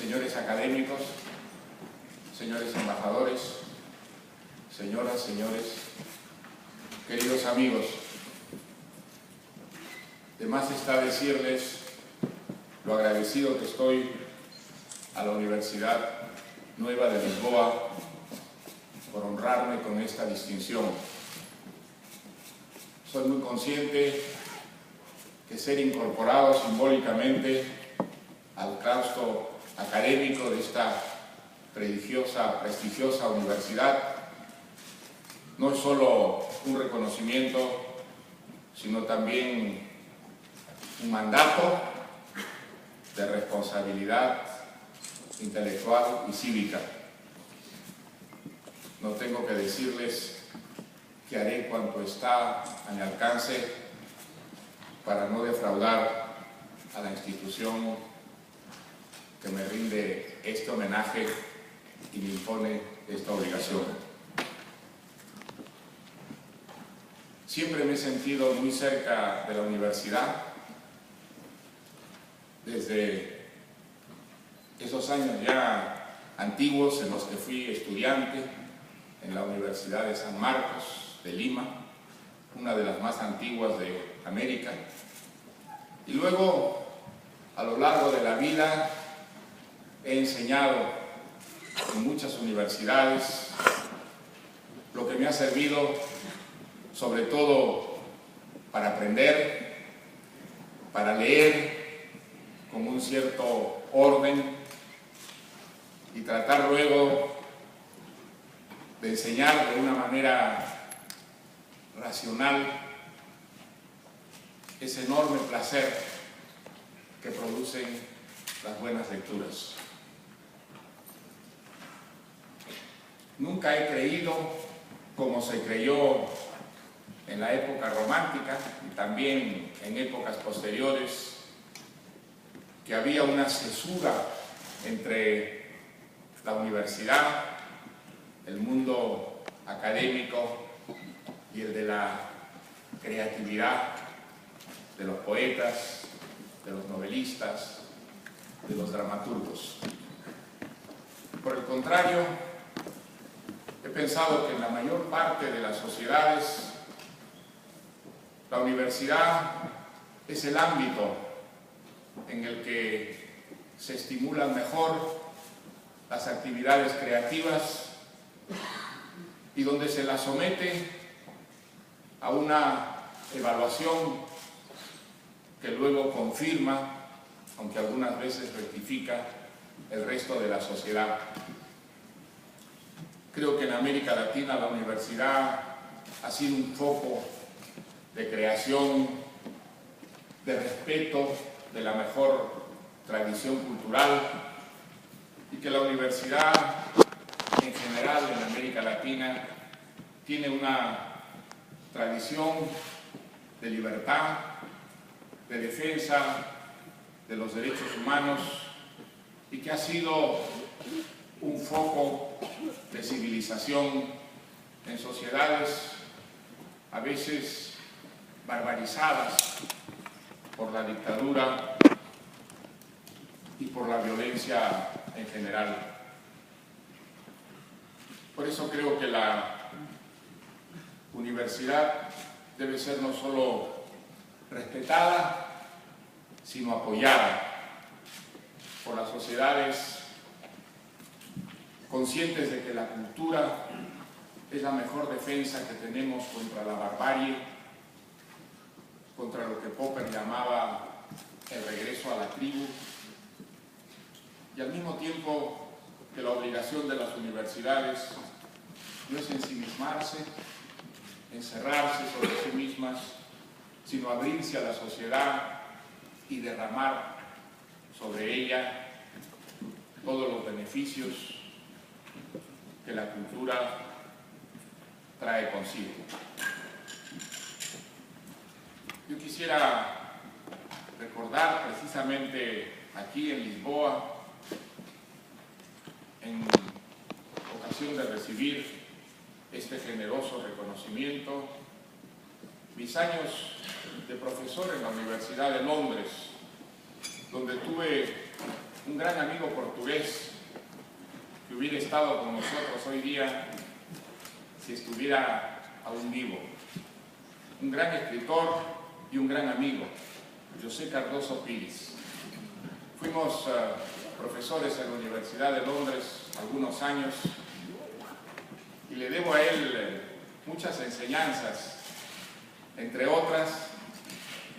señores académicos, señores embajadores, señoras, señores, queridos amigos, de más está decirles lo agradecido que estoy a la Universidad Nueva de Lisboa por honrarme con esta distinción. Soy muy consciente que ser incorporado simbólicamente al claustro académico de esta prestigiosa universidad no es solo un reconocimiento, sino también un mandato de responsabilidad intelectual y cívica. No tengo que decirles que haré cuanto está a mi alcance para no defraudar a la institución que me rinde este homenaje y me impone esta obligación. Siempre me he sentido muy cerca de la universidad, desde esos años ya antiguos en los que fui estudiante en la Universidad de San Marcos de Lima, una de las más antiguas de América, y luego a lo largo de la vida he enseñado en muchas universidades, lo que me ha servido sobre todo para aprender, para leer con un cierto orden y tratar luego de enseñar de una manera racional ese enorme placer que producen las buenas lecturas. Nunca he creído, como se creyó en la época romántica y también en épocas posteriores, que había una cesura entre la universidad, el mundo académico y el de la creatividad, de los poetas, de los novelistas, de los dramaturgos. Por el contrario, he pensado que en la mayor parte de las sociedades la universidad es el ámbito en el que se estimulan mejor las actividades creativas y donde se las somete a una evaluación que luego confirma, aunque algunas veces rectifica, el resto de la sociedad. Creo que en América Latina la universidad ha sido un foco de creación, de respeto de la mejor tradición cultural, y que la universidad en general en América Latina tiene una tradición de libertad, de defensa de los derechos humanos, y que ha sido un foco de civilización en sociedades a veces barbarizadas por la dictadura y por la violencia en general. Por eso creo que la universidad debe ser no solo respetada, sino apoyada por las sociedades conscientes de que la cultura es la mejor defensa que tenemos contra la barbarie, contra lo que Popper llamaba el regreso a la tribu, y al mismo tiempo que la obligación de las universidades no es ensimismarse, encerrarse sobre sí mismas, sino abrirse a la sociedad y derramar sobre ella todos los beneficios que la cultura trae consigo. Yo quisiera recordar precisamente aquí en Lisboa, en ocasión de recibir este generoso reconocimiento, mis años de profesor en la Universidad de Londres, donde tuve un gran amigo portugués que hubiera estado con nosotros hoy día si estuviera aún vivo. Un gran escritor y un gran amigo, José Cardoso Pires. Fuimos profesores en la Universidad de Londres algunos años y le debo a él muchas enseñanzas, entre otras,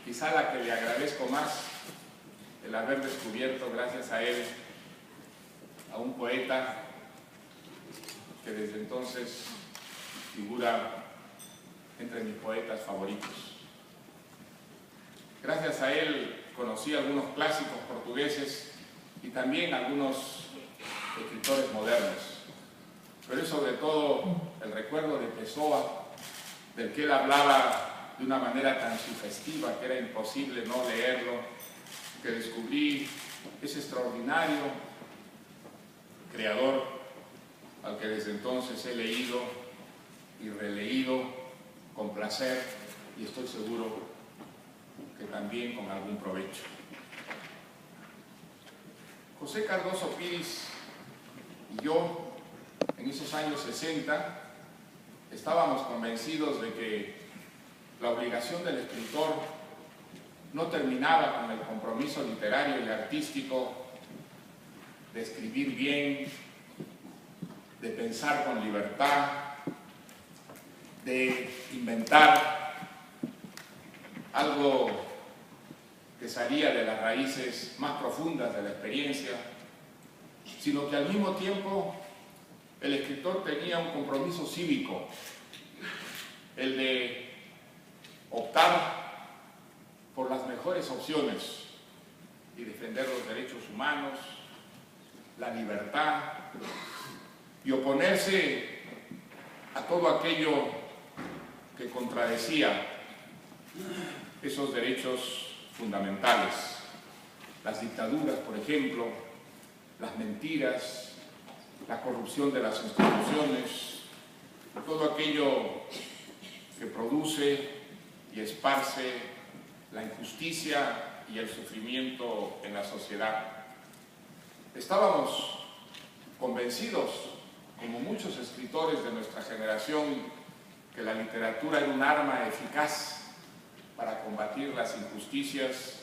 quizá la que le agradezco más, el haber descubierto gracias a él a un poeta que desde entonces figura entre mis poetas favoritos. Gracias a él conocí algunos clásicos portugueses y también algunos escritores modernos, pero es sobre todo el recuerdo de Pessoa, del que él hablaba de una manera tan sugestiva que era imposible no leerlo, que descubrí ese extraordinario creador al que desde entonces he leído y releído con placer y estoy seguro que también con algún provecho. José Cardoso Pires y yo, en esos años 60, estábamos convencidos de que la obligación del escritor no terminaba con el compromiso literario y artístico de escribir bien, de pensar con libertad, de inventar algo que salía de las raíces más profundas de la experiencia, sino que al mismo tiempo el escritor tenía un compromiso cívico, el de optar por las mejores opciones y defender los derechos humanos, la libertad y oponerse a todo aquello que contradecía esos derechos fundamentales. Las dictaduras, por ejemplo, las mentiras, la corrupción de las instituciones, todo aquello que produce y esparce la injusticia y el sufrimiento en la sociedad. Estábamos convencidos, como muchos escritores de nuestra generación, que la literatura era un arma eficaz para combatir las injusticias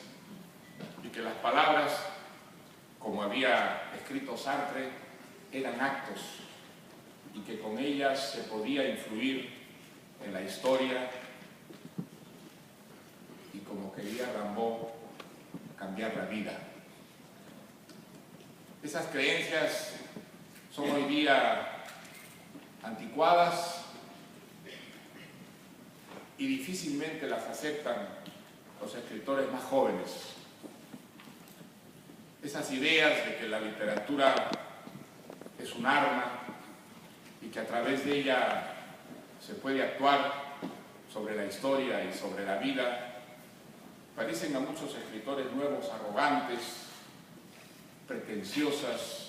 y que las palabras, como había escrito Sartre, eran actos y que con ellas se podía influir en la historia y, como quería Rimbaud, cambiar la vida. Esas creencias son hoy día anticuadas y difícilmente las aceptan los escritores más jóvenes. Esas ideas de que la literatura es un arma y que a través de ella se puede actuar sobre la historia y sobre la vida, parecen a muchos escritores nuevos arrogantes, pretenciosas,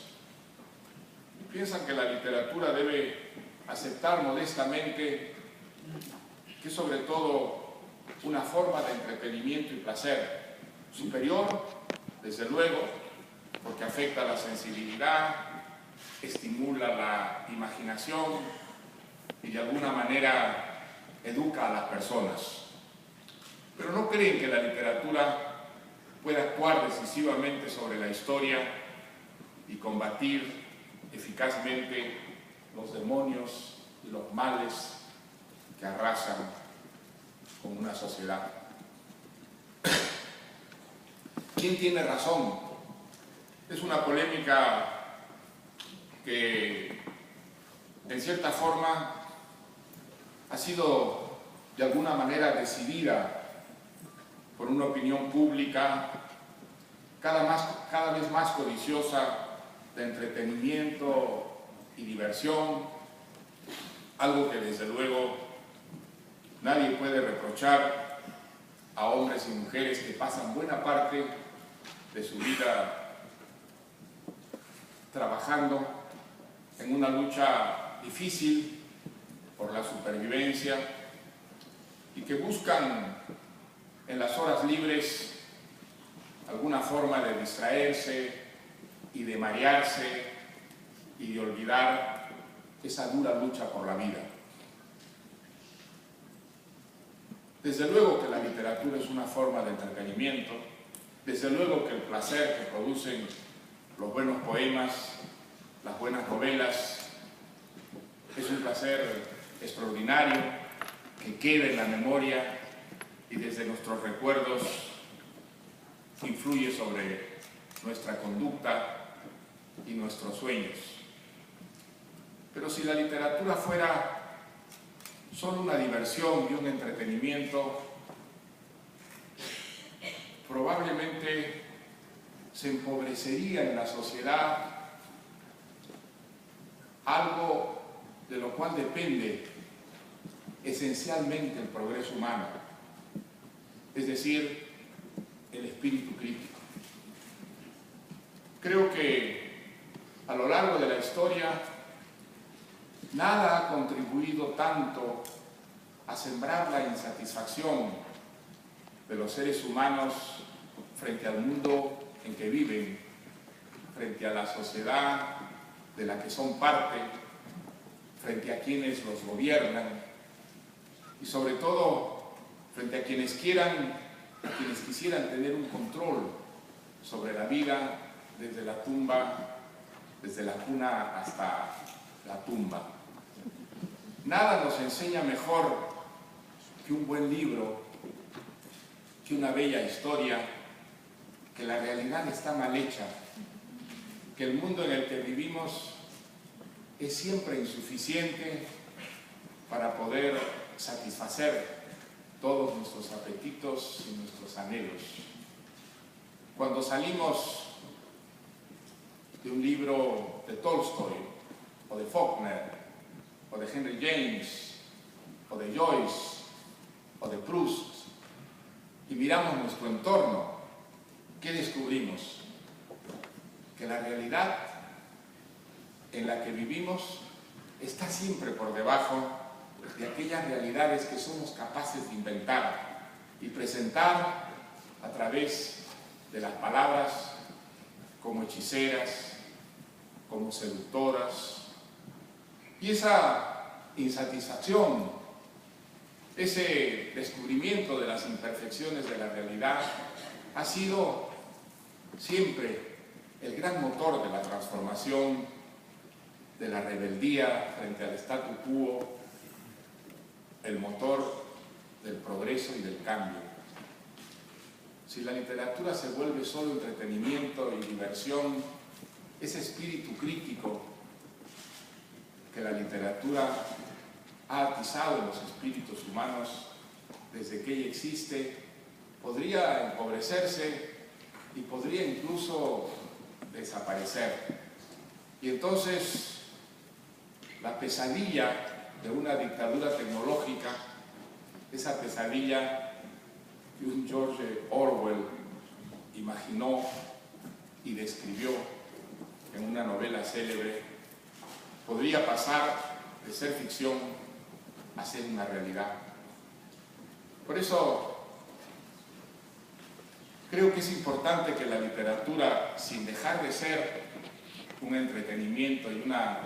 y piensan que la literatura debe aceptar modestamente que es sobre todo una forma de entretenimiento y placer, superior, desde luego, porque afecta la sensibilidad, estimula la imaginación y de alguna manera educa a las personas. Pero no creen que la literatura pueda actuar decisivamente sobre la historia y combatir eficazmente los demonios y los males que arrasan con una sociedad. ¿Quién tiene razón? Es una polémica que, en cierta forma, ha sido de alguna manera decidida por una opinión pública cada vez más codiciosa de entretenimiento y diversión, algo que desde luego nadie puede reprochar a hombres y mujeres que pasan buena parte de su vida trabajando en una lucha difícil por la supervivencia y que buscan en las horas libres alguna forma de distraerse, y de marearse y de olvidar esa dura lucha por la vida. Desde luego que la literatura es una forma de entretenimiento, desde luego que el placer que producen los buenos poemas, las buenas novelas, es un placer extraordinario que queda en la memoria y desde nuestros recuerdos influye sobre nuestra conducta y nuestros sueños. Pero si la literatura fuera solo una diversión y un entretenimiento, probablemente se empobrecería en la sociedad algo de lo cual depende esencialmente el progreso humano, es decir, el espíritu crítico. Creo que a lo largo de la historia nada ha contribuido tanto a sembrar la insatisfacción de los seres humanos frente al mundo en que viven, frente a la sociedad de la que son parte, frente a quienes los gobiernan y sobre todo frente a quienes quisieran tener un control sobre la vida desde la tumba, desde la cuna hasta la tumba. Nada nos enseña mejor que un buen libro, que una bella historia, que la realidad está mal hecha, que el mundo en el que vivimos es siempre insuficiente para poder satisfacer todos nuestros apetitos y nuestros anhelos. Cuando salimos de un libro de Tolstoy, o de Faulkner, o de Henry James, o de Joyce, o de Proust, y miramos nuestro entorno, ¿qué descubrimos? Que la realidad en la que vivimos está siempre por debajo de aquellas realidades que somos capaces de inventar y presentar a través de las palabras como hechiceras, como seductoras. Y esa insatisfacción, ese descubrimiento de las imperfecciones de la realidad ha sido siempre el gran motor de la transformación, de la rebeldía frente al statu quo, el motor del progreso y del cambio. Si la literatura se vuelve solo entretenimiento y diversión, ese espíritu crítico que la literatura ha atizado en los espíritus humanos desde que ella existe, podría empobrecerse y podría incluso desaparecer. Y entonces la pesadilla de una dictadura tecnológica, esa pesadilla que un George Orwell imaginó y describió en una novela célebre, podría pasar de ser ficción a ser una realidad. Por eso creo que es importante que la literatura, sin dejar de ser un entretenimiento y una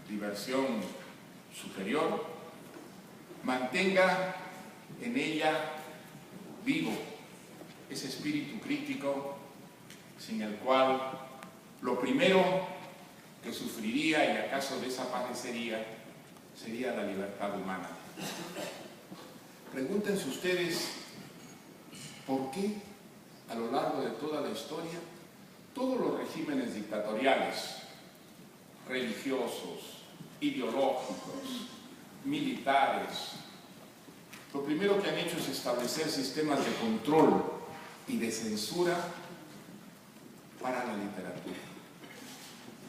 diversión superior, mantenga en ella vivo ese espíritu crítico sin el cual lo primero que sufriría y acaso desaparecería sería la libertad humana. Pregúntense ustedes por qué a lo largo de toda la historia todos los regímenes dictatoriales, religiosos, ideológicos, militares, lo primero que han hecho es establecer sistemas de control y de censura para la literatura.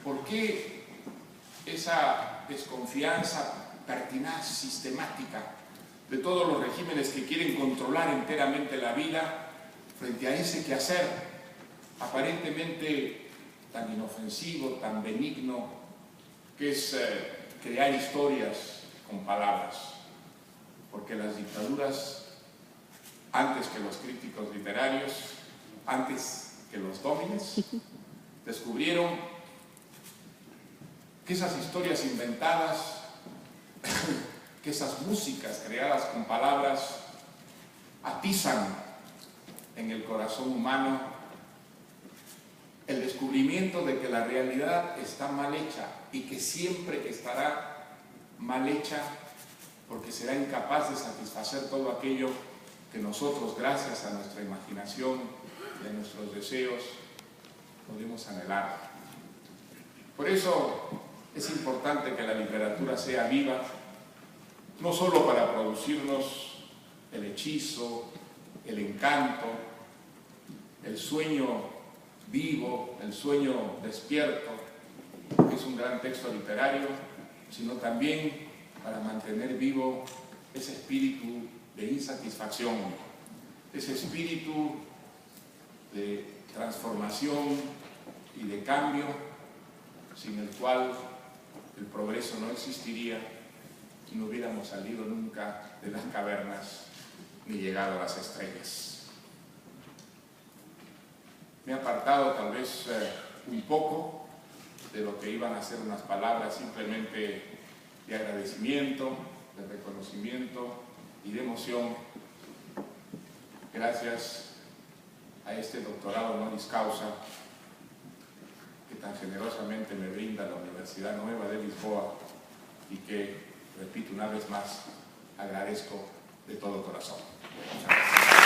¿Por qué esa desconfianza pertinaz, sistemática, de todos los regímenes que quieren controlar enteramente la vida frente a ese quehacer aparentemente tan inofensivo, tan benigno, que es crear historias con palabras? Porque las dictaduras, antes que los críticos literarios, antes que los dómines, descubrieron que esas historias inventadas, que esas músicas creadas con palabras atizan en el corazón humano el descubrimiento de que la realidad está mal hecha y que siempre estará mal hecha porque será incapaz de satisfacer todo aquello que nosotros, gracias a nuestra imaginación y a nuestros deseos, podemos anhelar. Por eso es importante que la literatura sea viva, no solo para producirnos el hechizo, el encanto, el sueño vivo, el sueño despierto, que es un gran texto literario, sino también para mantener vivo ese espíritu de insatisfacción, ese espíritu de transformación y de cambio, sin el cual el progreso no existiría y no hubiéramos salido nunca de las cavernas ni llegado a las estrellas. Me he apartado tal vez un poco de lo que iban a ser unas palabras simplemente de agradecimiento, de reconocimiento y de emoción, gracias a este doctorado honoris causa que tan generosamente me brinda la Universidad Nueva de Lisboa y que, repito una vez más, agradezco de todo corazón. Muchas gracias.